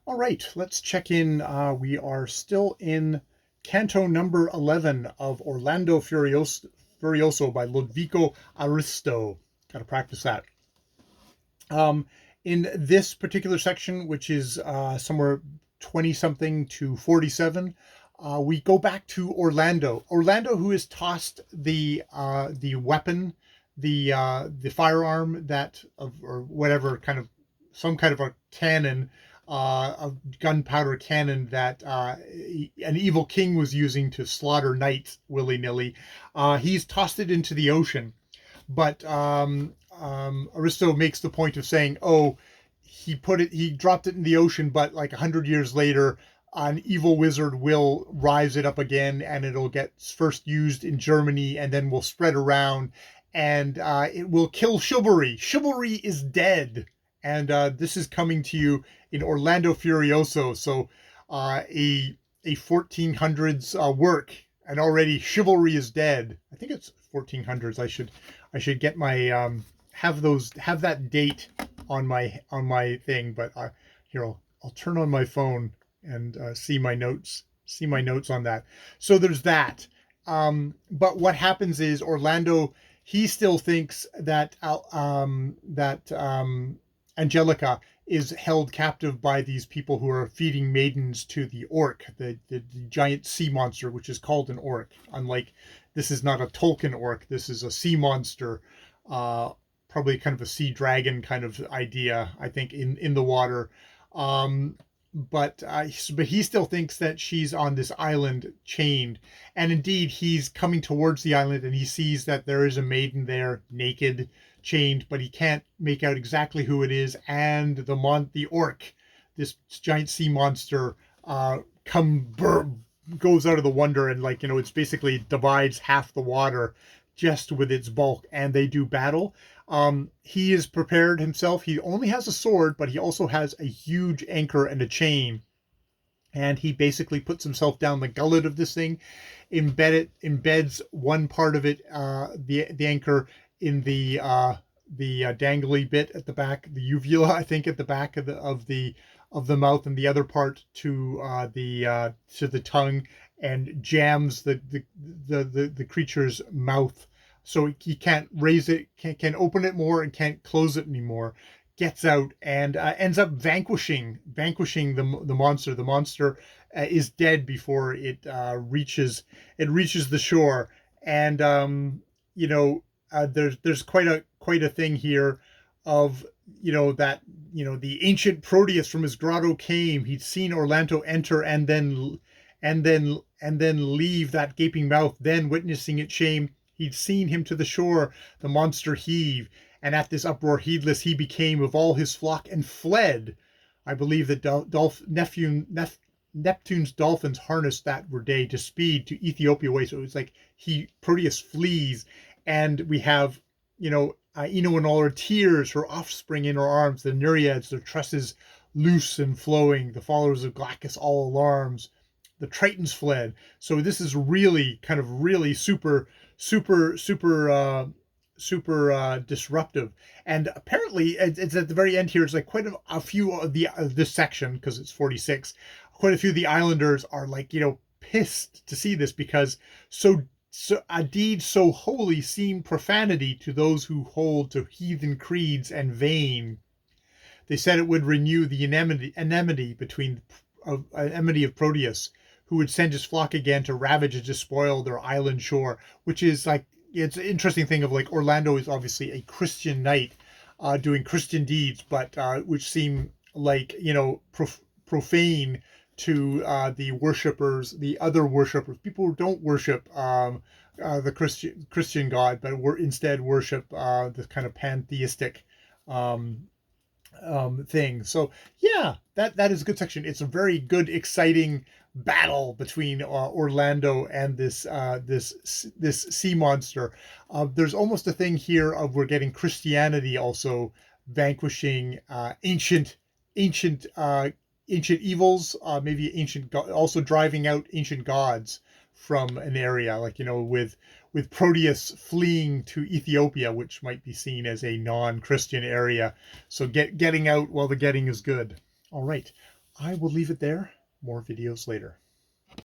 All right, let's check in. We are still in Canto number 11 of Orlando Furioso by Lodovico Aristo. Got to practice that. Um, in this particular section, which is somewhere 20 something to 47, we go back to Orlando. Orlando, who has tossed the weapon, the firearm that of or whatever kind of some kind of a cannon, a gunpowder cannon that an evil king was using to slaughter knights willy nilly. He's tossed it into the ocean, but Aristo makes the point of saying, "Oh, he dropped it in the ocean, but like 100 years later, an evil wizard will rise it up again, and it'll get first used in Germany, and then will spread around, and it will kill chivalry. Chivalry is dead." And this is coming to you in Orlando Furioso, so a 1400s work, and already chivalry is dead. I think it's 1400s. I should get my have that date on my thing, but here I'll turn on my phone and see my notes on that. So there's that. But what happens is Orlando, he still thinks that Angelica is held captive by these people who are feeding maidens to the orc, the giant sea monster, which is called an orc. Unlike, this is not a Tolkien orc, this is a sea monster, probably kind of a sea dragon kind of idea, I think, in the water. But he still thinks that she's on this island chained, and indeed he's coming towards the island, and he sees that there is a maiden there, naked, chained, but he can't make out exactly who it is. And the orc, this giant sea monster, goes out of the wonder, and it's basically divides half the water just with its bulk, and they do battle. He is prepared himself. He only has a sword, but he also has a huge anchor and a chain. And he basically puts himself down the gullet of this thing, embeds one part of it, the anchor, in the dangly bit at the back, the uvula, I think, at the back of the mouth, and the other part to the tongue, and jams the creature's mouth, so he can't raise it, can't open it more, and can't close it anymore. Gets out and ends up vanquishing the monster. The monster is dead before it reaches the shore. And there's quite a thing here of that the ancient Proteus from his grotto came. He'd seen Orlando enter and then leave that gaping mouth. Then, witnessing its shame, he'd seen him to the shore, the monster heave, and at this uproar heedless he became of all his flock and fled. I believe that Neptune's dolphins harnessed that day to speed to Ethiopia way. So it was like Proteus flees, and we have Ino in all her tears, her offspring in her arms, the Nereids, their tresses loose and flowing, the followers of Glaucus all alarms. The Tritons fled. So this is really kind of really super disruptive. And apparently it's at the very end here. It's like quite a few of this section, because it's 46. Quite a few of the islanders are pissed to see this, because a deed so holy seemed profanity to those who hold to heathen creeds and vain. They said it would renew the enmity of Proteus, who would send his flock again to ravage and despoil their island shore. Which is it's an interesting thing of Orlando is obviously a Christian knight, doing Christian deeds, but which seem profane to the other worshippers, people who don't worship the Christian God, but instead worship this kind of pantheistic thing. So yeah, that is a good section. It's a very good, exciting battle between Orlando and this sea monster. There's almost a thing here of we're getting Christianity also vanquishing ancient evils, maybe also driving out ancient gods from an area, with Proteus fleeing to Ethiopia, which might be seen as a non-Christian area. So getting out while the getting is good. All right. I will leave it there. More videos later.